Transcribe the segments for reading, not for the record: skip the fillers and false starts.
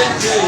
Amen.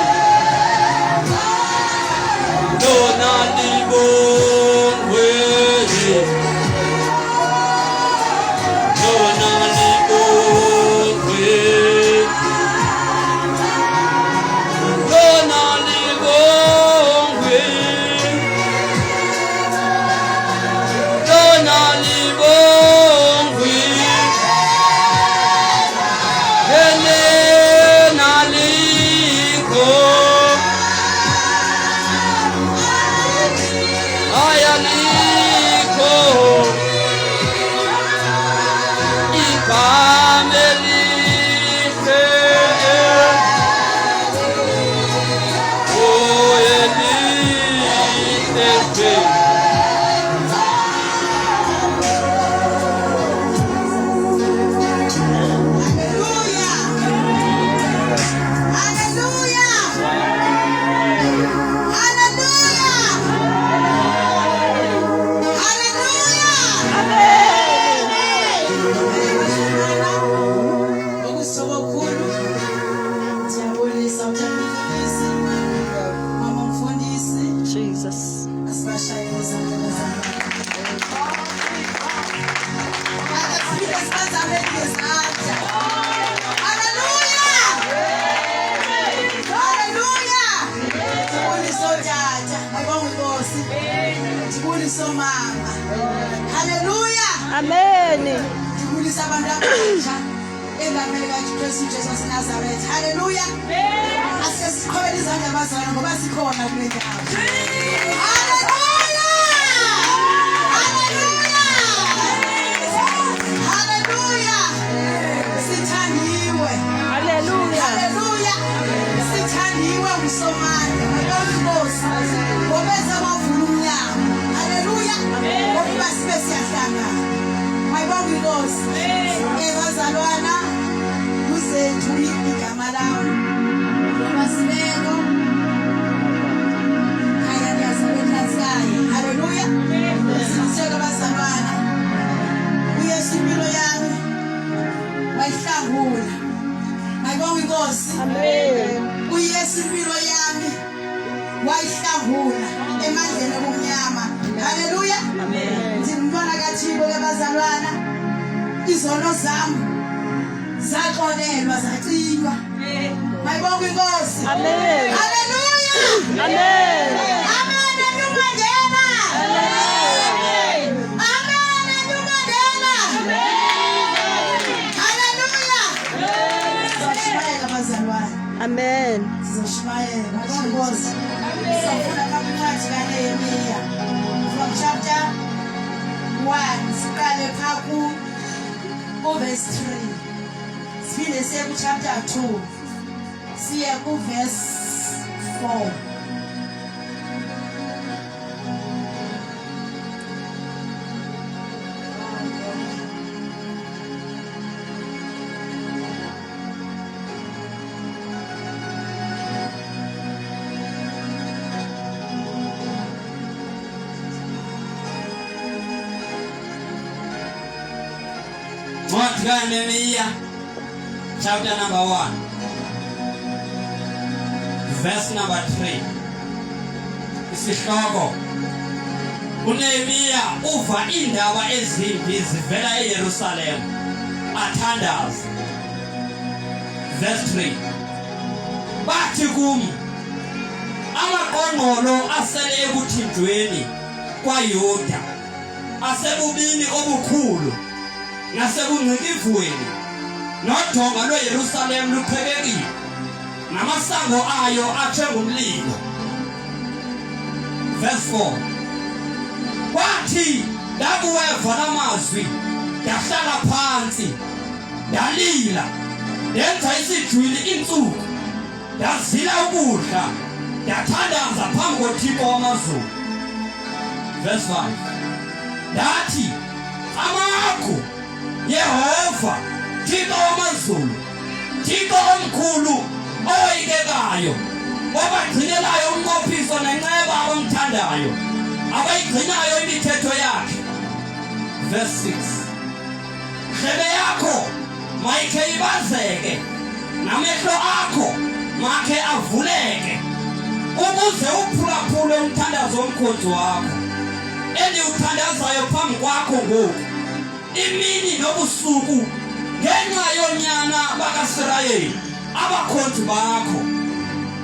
Hallelujah. Amen. Uyesu impilo yami wayihlangula emandleni obumnyama. Hallelujah. Amen. Ngimntwana kaThixo ke bazalwana, izono zami zaxolelwa zacinywa. Mayibonge inkosi. Amen. Hallelujah. Amen. Amen. Ndumandela. Amen. Amen. Ndumandela. Amen. Hallelujah. Sizashayela bazalwana. Amen. Sizashayela inkosi. Sifuna kaMthathu kaNehemiya from chapter 1 siqale pha ku verse 3. Siphinde siye ku chapter 2 siye ku verse 4. Nehemiah chapter number 1 verse number 3. Isihloko, uNehemiya uva indaba ezimbi zivela eYerusalem athandaza. Verse 3. Bathi kum, amaqongqolo asele ekuthinjweni kwaYuda asebubini obukhulu nasebungcikivweni, nodonga lweYerusalem luqhekekile, namasango ayo athe ngumlilo. Verse 4. Kwathi ndakuweva lamazwi ndahlala phansi ndalila, ndenza isijwili iintsuku, ndazila ukudla, ndathandaza phambi koThixo wamazulu. Verse 5. Ndathi, amakho Yehova, Thixo wamazulu, Thixo omkhulu owoyikekayo, obagcinelayo umnqophiso nenceba abamthandayo, abayigcinayo imithetho yakhe. Verse 6. Ndlebe yakho mayikhe ibazeke, namehlo akho makhe avuleke ukuze uphulaphule umthandazo womkhonto wakho eliwuthandazayo phambi kwakho ngoku imini nobusuku ngenxa yonyana bakaSirayeli abakhonzi bakho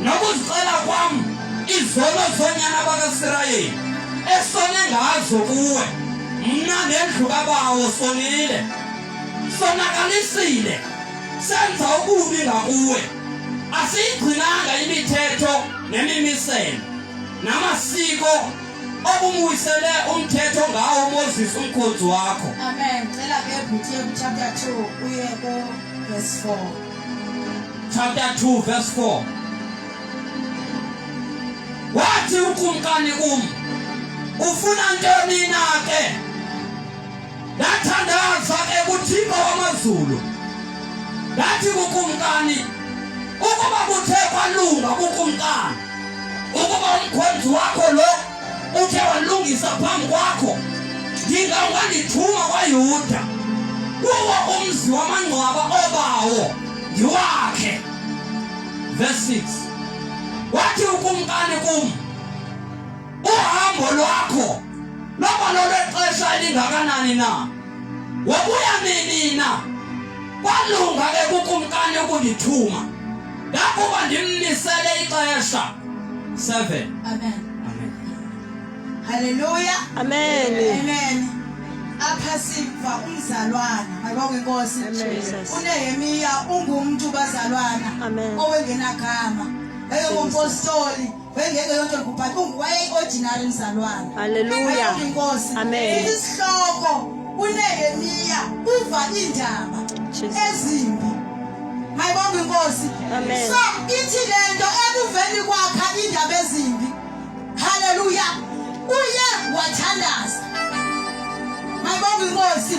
nokuzicela kwami izono zonyana bakaSirayeli esone ngazo kuwe mna nendlu kabawo sonile sonakalisile senza ububi ngakuwe asiyigcinanga imithetho nemimiselo namasiko obumuyisele umthetho ngawo Moses umkhonzi wakho. Amen. Cela ke ebhuti chapter 2 uye ku verse 4. Chapter 2 verse 4. Wathi ukumkani ufuna ntoni na ke? Ndathandaza ke kuThixo wamazulu. Ngathi kukumkani ukuba kuthe kwalunga kukumkani ukuba umkhonzi wakho lo uthe walungisa phambi kwakho ngingawandithuma kwaYuda kuwo umzi wamangcwaba obawo ndiwakhe. Verse 6. Wathi ukumkani uhambo lwakho loba lolwexesha elingakanani na wabuya nini na kwalunga ke kukumkani ukundithuma ndakuba ndimmisele ixesha. 7. Amen. Hallelujah. Amen. Amen. Apha siva umzalwana ayibonge inkosi. uNehemiya ungumuntu bazalwana owengenagama engompostoli wengeke yonke kubhathi unguwaye-ordinary mzalwana. Hallelujah. Inkosi. Amen. Isihloko uNehemiya uva indaba ezimbi. Mayibonge inkosi. Amen. So ithi lento ekuveni kwakha indaba ezimbi. Hallelujah. Uye wathandaza. Mayibonge inkosi.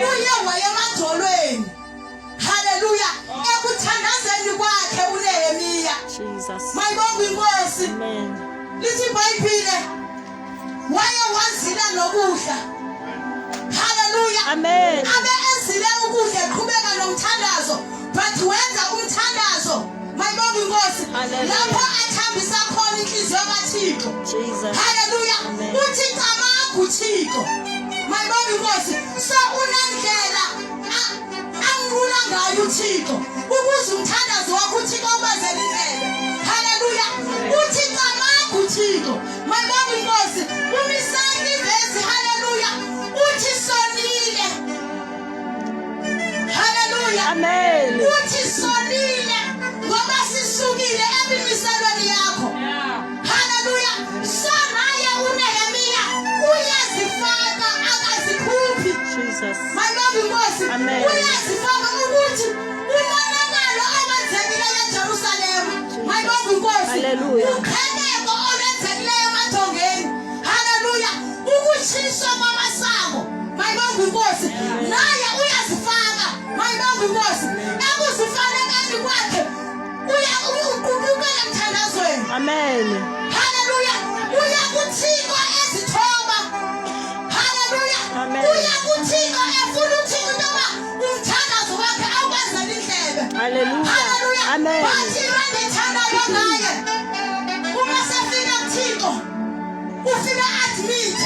Uye wayemadolweni. Hallelujah. Ekuthandazeni kwakhe uNehemiya. Jesus. Mayibonge inkosi. Amen. Lithi iBhayibhile waye wazila nokudla. Hallelujah. Amen. Abe ezile ukudla eqhubeka nomthandazo but wenza umthandazo. Mayibonge inkosi. Lapho athambisa khona inhliziyo kaThixo. Jesus. Hallelujah. Amen. Uthi camagu Thixo. Mayibonge inkosi. So unendlela angula ngayo uThixo ukuze umthandazo wakho uThixo ubazele indlela. Hallelujah. Uthi camagu Thixo. Mayibonge inkosi. Umisani ivesi. Hallelujah. Uthi sonile. Hallelujah. Amen. Uthi sonile ngoba sisukile emimiselweni yakho. Hallelujah. So naye uNehemiya uyazifaka akazikhuphi. Jesus. Mayibonge inkosi. Amen. Uyazifaka ukuthi umonakalo owenzekileyo eJerusalema. Mayibonge inkosi. Hallelujah. Ukheleko olwenzekileyo emathongeni. Hallelujah. Ukutshiswa kwamasango. Mayibonge inkosi. Naye uyazifaka. Mayibonge inkosi. Ekuzifanekeni kwakhe uyaqhubukela emthandazweni. Amen. Hallelujah. Uyakuthika ezithoba. Hallelujah. Amen. Uyakuthika efuna uthika intoba umthandazo wakhe awukwenzela indlebe. Hallelujah. Hallelujah. Amen. Bathi bandithandayo ngaye. Uma sefika kuThixo ufika admit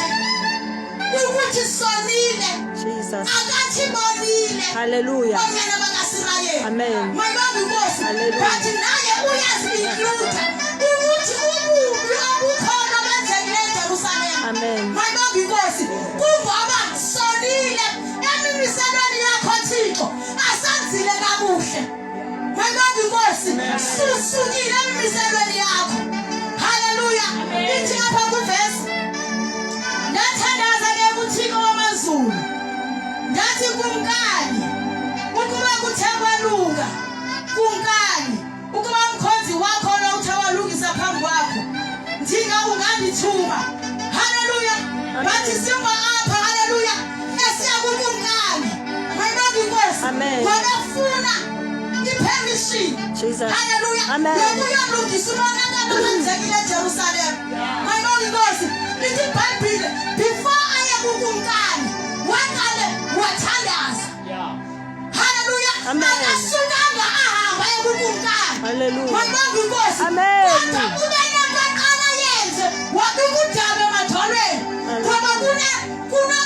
ukuthi sonile. Jesus. Akathi bonile. Hallelujah. Onyana bakaSirayeli. Amen. Mayibonge inkosi. Hallelujah. Bathi naye uyazi-include ukuthi ububi obukhona benzekileyo eJerusalema. Amen. Mayibonge inkosi. Kungoba sonile emimiselweni yakho Thixo asenzile kakuhle. Mayibonge inkosi. Susukile emimiselweni yakho. Hallelujah. Ithi apha kuvesi ndathandaza ke kuThixo wamazulu ndathi kumkani ukuba kuthe kwalunga kumkani ukuba umkhonzi wakho lo uthe walungisa phambi kwakho ndinga ungandithuma. Hallelujah. Bathi simba apha. Hallelujah. Esiya kumkani. Mayibonge inkosi. Amen. Ngokufuna ipermission. Jesus. Hallelujah. Amen. Lokuyalungisa umonakalo owenzekile eJerusalema. Mayibonge inkosi. Lithi iBhayibhile before aye kukumkani waqale wathandaza. Hallelujah. Amen. Akasukanga ahamba kukumkani. Hallelujah. Mayibonge inkosi. Amen. Kodwa kube nento aqala yenze wabika udaba emadolweni. Ngoba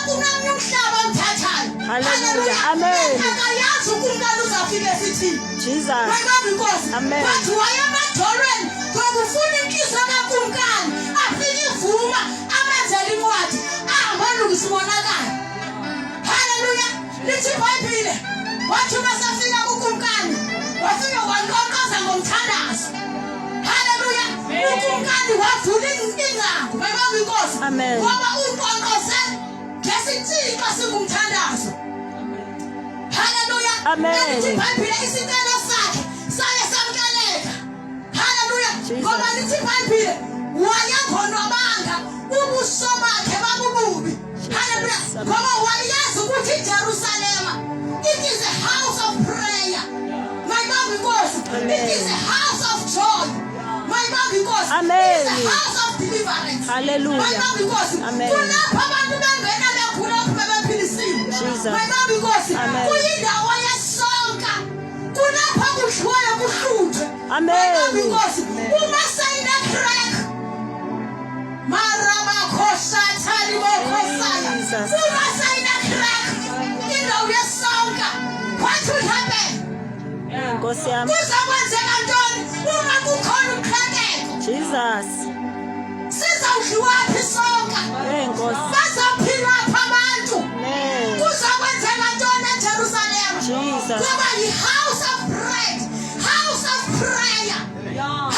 kunomnye umhlaba omthathayo. Hallelujah. Amen. Akayazi ukumkani uzafika esithini. Jesus. Mayibonge inkosi. Amen. Bathi waye emadolweni ngoba ufuna inhliziyo kakumkani afike ivuma amenzele incwadi ahambe alungise umonakalo. Hallelujah. Lithi iBhayibhile wathi uma safika kukumkani wafika wanqoqoza ngomthandazo. Hallelujah. Ukumkani wavula ingcango. Mayibonge inkosi. Amen. Ngoba unqoqoze ngesithixo singumthandazo. Hallelujah. Amen. Lithi iBhayibhile isicelo sakhe saye samkeleka. Hallelujah. Jesus. Ngoba lithi iBhayibhile wayekhonwabanga ubuso bakhe babububi. Hallelujah. Ngoba wayazi ukuthi iJerusalema it is a house of prayer. Mayibonge inkosi. It is a house of joy. Mayibonge inkosi. Amen. It is a house of deliverance. Hallelujah. Mayibonge inkosi. Amen. Kulapho abantu bengena bekhula bephilisiwe. Jesus. Mayibonge inkosi. Amen. Kuyindawo yesonka. Kulapho kudliwayo kuhluthwe. Amen. Mayibonge inkosi. Amen. Uma sayina crack. Maraba khoshathali bokhosana. Jesus. Uma sayina crack. Indawo yesonka. What will happen? Nkosi yami. Kuzakwenzeka ntoni uma kukhona uqhekeko? Jesus. Sizawudliwaphi isonka? Nkosi. Bazophilwaphi abantu? Amen. Kuzakwenzeka ntoni eJerusalema? Jesus. Kuba yi-house of bread, house of prayer.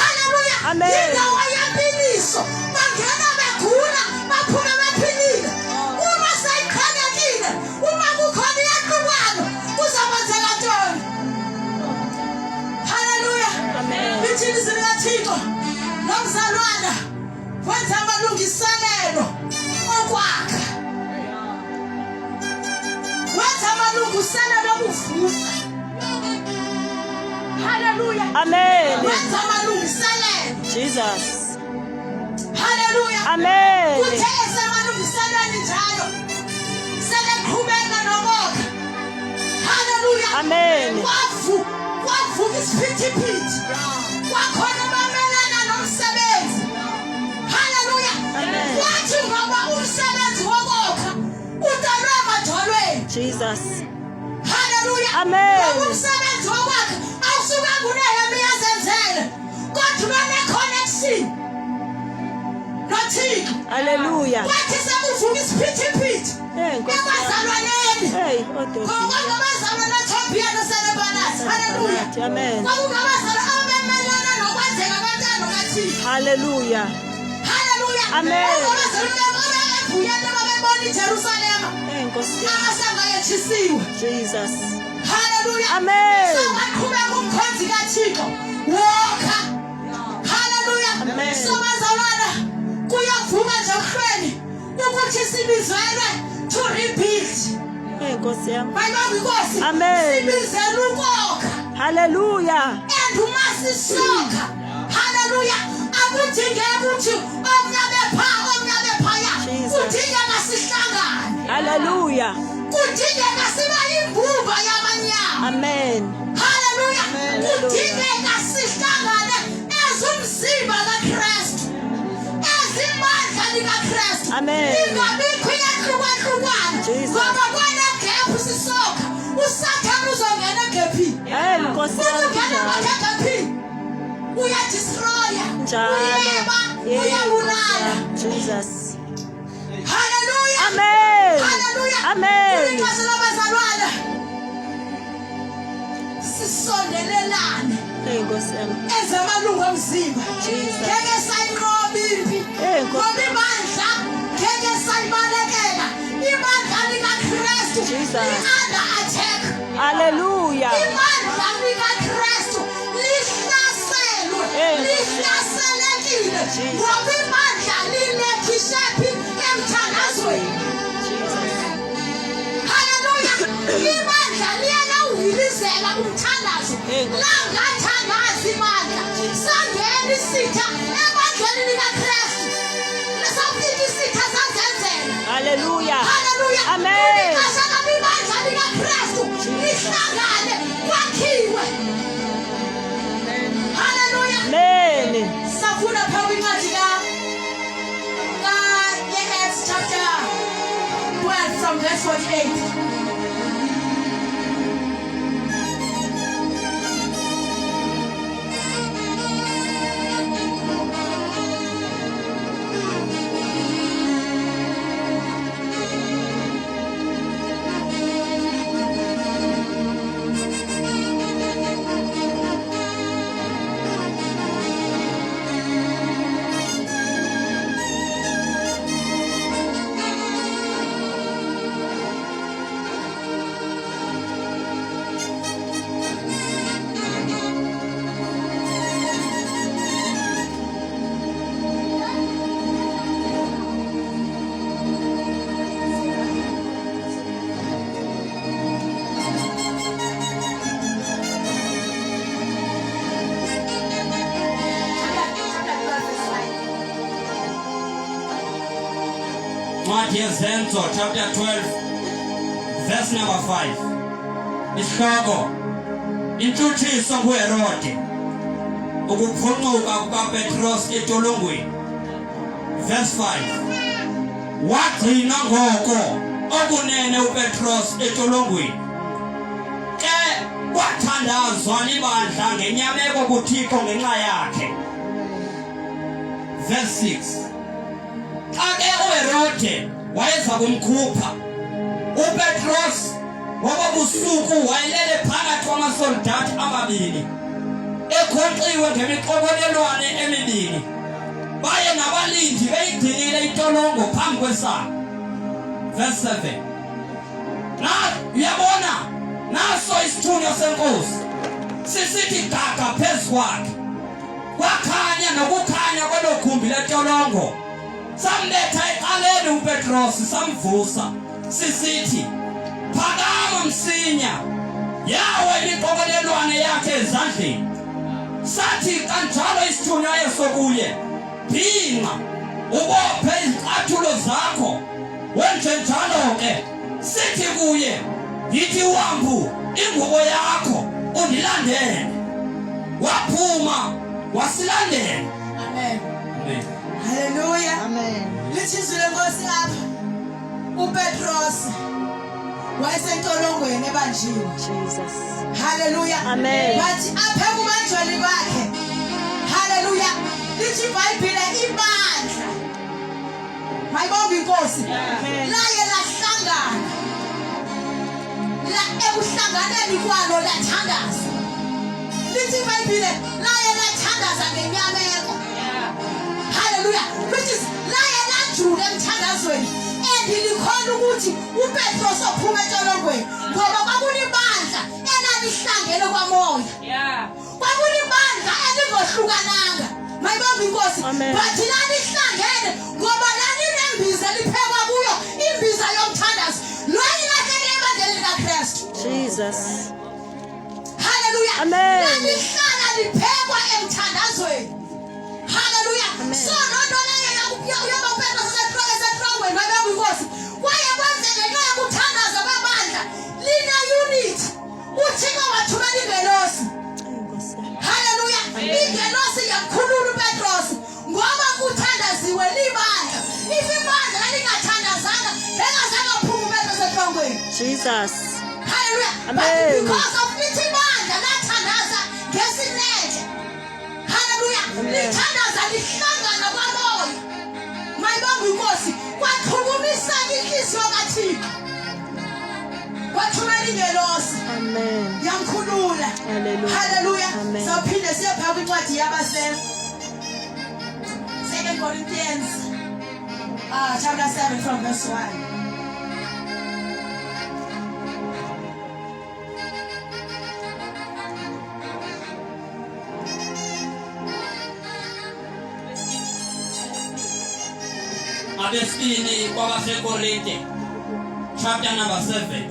Hallelujah. Amen. Yindawo yempiliso. Bangena begula, baphume bephilile. Uma seyiqhelekile, uma kukhona iyahlukano, kuzakwenzeka ntoni? Hallelujah. Amen. Lithini izwi likaThixo nomzalwana wenza amalungiselelo okwakha. Wenza amalungiselelo okuvusa. Hallelujah. Amen. Wenza amalungiselelo. Jesus. Hallelujah. Amen. Kuthe esemalungiselweni njalo seleqhubeka nokokha. Hallelujah. Amen. Kwavuka isiphithiphithi. Kwakhona abamelana nomsebenzi. Hallelujah. Amen. Kwathi ngoba umsebenzi wokokha udalwe emadolweni. Jesus. Hallelujah. Amen. Ngoba umsebenzi wokwakha awusuka kuNehemiya azenzele. Kodwa bane-connection noThixo. Hallelujah. Kwathi sekuvuka isiphithiphithi Nkosi yami. ebazalwaneni. Hey, odosi. Kwakungabazalwane eTopiya naseLebanasi. Hallelujah. Amen. Kwakungabazalwane abemelana nokwenzeka kwentando kaThixo. Hallelujah. Hallelujah. Amen. Kwakungabazalwane ebuyela babebona iJerusalema Nkosi yami. amasanga yetshisiwe. Jesus. Hallelujah. Amen. So waqhubeka umkhonzi kaThixo wokha. Hallelujah. Amen. So bazalwana kuyavuka nje ehlweni ukuthi sibizelwe to rebuild. Nkosi yami. Mayibonge inkosi. Amen. Sibizela ukokha. Hallelujah. And uma sisokha. Hallelujah. Akudingeki ukuthi omnye bepha omnye bephaya. Jesus. Kudingeka sihlangane. Hallelujah. Kudingeka sibe yimbumba yabanyama. Amen. Hallelujah. Hallelujah. Kudingeka sihlangane ezumzimba kaKristu. Ezimandla likaKristu. Amen. Ingabikho iyahlukahlukana. Jesus. Ngoba kwanegephu sisokha. Usathane uzongena egephini. Nkosi yami. Ukungena Njalo. egephini uyadestroya. Njalo. Uyeba. Uyabulala. Jesus. Hallelujah. Amen. Hallelujah. Amen. Ulixesha labazalwana. Sisondelelane Nkosi yami. ezamalungu omzimba. Jesus. Ngeke sayinqoba impi. Nkosi. Ngoba ibandla ngeke sayibalekela. Ibandla likaKristu Jesus. li-under attack. Hallelujah. Ibandla likaKristu lihlaselwe. Lihlaselekile. Jesus. Ngoba ibandla linethishephi emthandazweni. Jesus. Hallelujah. Ibandla liyalawulizela umthandazo. Langathandazi ibandla. Sangena isitha ebandleni likaKristu. Lesafika isitha sazenzela. Hallelujah. Hallelujah. Amen. Ulixesha ibandla likaKristu lihlangane kwakhiwe. verse 48. Zenzo chapter 12 verse number 5. Isihloko intshutshiso nguHerode ukuphuncuka kukaPetros etolongweni. Verse 5. Wagcina ngoko okunene uPetros etolongweni. Ke kwathandazwa libandla ngenyameko kuThixo ngenxa yakhe. Verse 6. Ake uHerode wayeza kumkhupha uPetros wabusuku wayelele phakathi kwamasoldati amabili ekhonqiwe ngemiqokolelwane emibili baye nabalindi beyigcinile intolongo phambi kwesango. Verse 7. Na uyabona naso isithunywa senkosi sisithi gaga phezu kwakhe kwakhanya nokukhanya kwelogumbi letolongo sambetha eqaleni uPetros samvusa sisithi phakama msinya yawe imiqokolelwane yakhe ezandleni. Sathi kanjalo isithunywa esokuye bhinqa ubophe izicathulo zakho wenje njalo ke. Sithi kuye yithi uhambu ingubo yakho undilandele. Waphuma wasilandela. Amen. Amen. Hallelujah. Amen. Lithizwe lenkosi lapha. uPetros wayesentolongweni ebanjiwe. Jesus. Hallelujah. Amen. Bathi aphe kubanjwali bakhe. Hallelujah. Lithi iBhayibheli ibandla. Mayibonge inkosi. Amen. Laye lahlangana. La ekuhlanganeni kwalo lathandaza. Lithi iBhayibheli laye lathandaza ngenyameko. Hallelujah. Which is laye lajule emthandazweni. Likhona ukuthi uPetros ophuma entolongweni ngoba kwakulibandla elalihlangene kwamoya. Kwakulibandla elingohlukananga. Mayibonge inkosi. Bathi lalihlangene ngoba lalinembiza liphekwa kuyo imbiza yomthandazo. Lo ilahlekile ebandleni likaKristu. Jesus. Hallelujah. Amen. Lalihlala liphekwa emthandazweni. Hallelujah. So lonto leyo yoba uPetros esetrongweni mayibonge inkosi. Kwaye kwenzeke ngenxa yokuthandaza kwebandla lina unit uThixo wathumela ingelosi. Hallelujah. Ingelosi yakhulula uPetros ngoba kuthandaziwe libandla. Ibandla lalingathandazanga engazange aphuma uPetros etrongweni. Jesus. Hallelujah. Amen. But because of lithi ibandla lathandaza ngesineke. Hallelujah. Lithandaza lihlangana kwamoya. Mayibonge inkosi. Kwachukumisana inhliziyo kaThixo. Wathumela ingelosi. Amen. Yamkhulula. Hallelujah. Hallelujah. Amen. Sophinde siyepha kwincwadi yabaSefe. 2 Corinthians chapter 7 from verse 1. Abesini kwabaseKorinte chapter number 7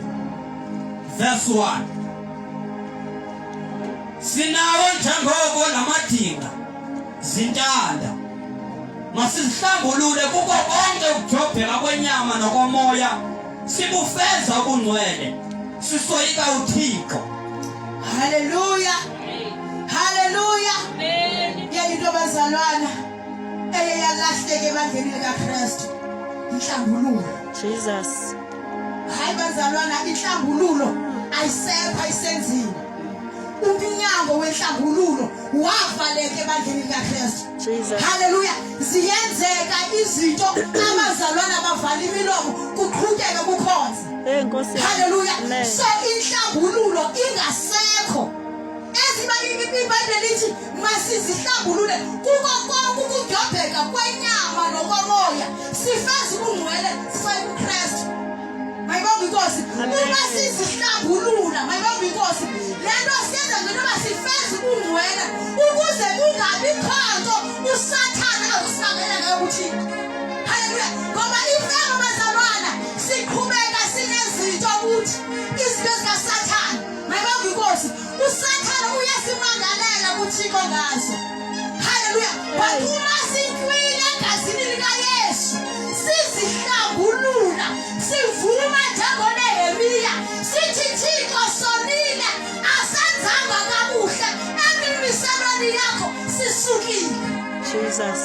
verse 1. Sinawo njengoko namadinga zintanda masizihlambulule kuko konke ukujobheka kwenyama nokomoya sibufeza ubungcwele sisoyika uThixo. Hallelujah. Hallelujah. Amen. Yayinto bazalwana eyalahleke ebandleni likaKristu inhlambululo. Jesus. hayi bazalwana inhlambululo ayisekho ayisenzile umnyango wenhlambululo wavaleka ebandleni likaKristu Jesus. haleluya ziyenzeka izinto abazalwana bavala imilomo kuqhubeka kukhonza Hey, Nkosi yami. haleluya Amen. so inhlambululo ingasekho ezibalini ibhayibheli lithi masizihlambulule kuko konke ukudobheka kwenyama nokomoya sifeza ubungcwele sikuKristu mayibonge inkosi Amen. uma sizihlambulula mayibonge inkosi lento siyenza ngoba sifeza ubungcwele ukuze kungabi khonto usathana azosibangela ngayo ukuthi haleluya ngoba ifema bazalwana siqhubeka sinezinto ukuthi izinto zikasathana mayibonge inkosi usathana uyasimangalela kuThixo ngazo haleluya but uma sikwile egazini likaYesu sizihlambulula sivuma njengoNehemiya sithi Thixo sonile asenzanga kabuhle emimiselweni yakho sisukile Jesus.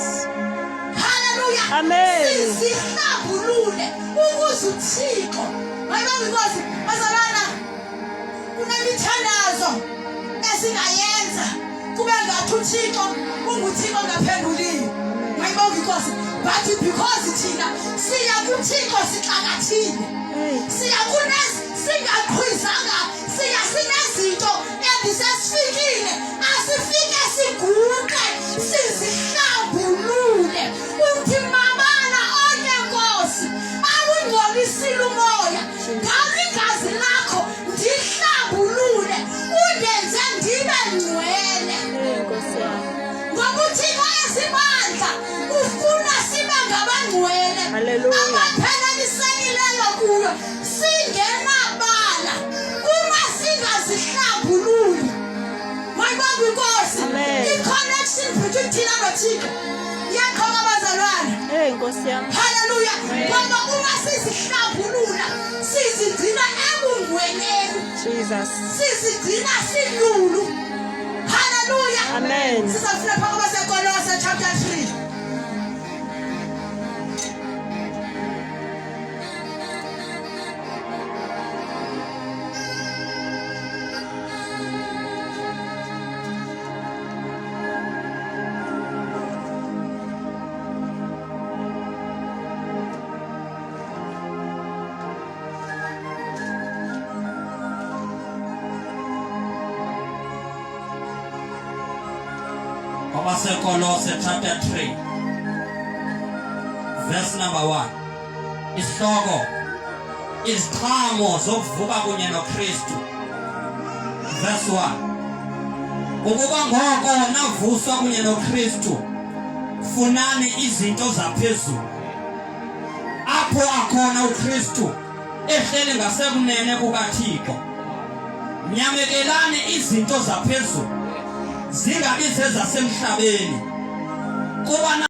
haleluya Amen. sizihlambulule ukuze uThixo mayibonge inkosi bazalwana kunemithandazo esingayenza kube ngathi uThixo unguThixo ngaphendulile mayibonge inkosi but because thina siya kuThixo sixakathile Hey. siya kunezi singaqhwizanga siya sinezinto ezisesifikile asifike siguqe sizihlambulule uthi mabala onke Nkosi awungcolisile umoya ngami igazi lakho ndihlambulule undenze ndibe ngcwele Hey, Nkosi yami. ngoba uThixo esibandla ufuna sibe ngabangcwele Hallelujah. abaphelelisekileyo kuyo singenabala uma singazihlambululi mayibonge inkosi Amen. i-connection between thina noThixo iyaqhoka abazalwana Hey, Nkosi yami. haleluya ngoba uma sizihlambulula sizigcina ebungcweleni Jesus. sizigcina silulu haleluya Amen. sizafuna phakathi kwaseKolose chapter 3 Kolose chapter 3 verse number 1 isihloko iziqhamo zokuvuka kunye noKristu verse 1 ukuba ngoko navuswa kunye noKristu funani izinto zaphezulu apho akhona uKristu ehleli ngasekunene kukaThixo nyamekelani izinto zaphezulu zingabi zezasemhlabeni kuba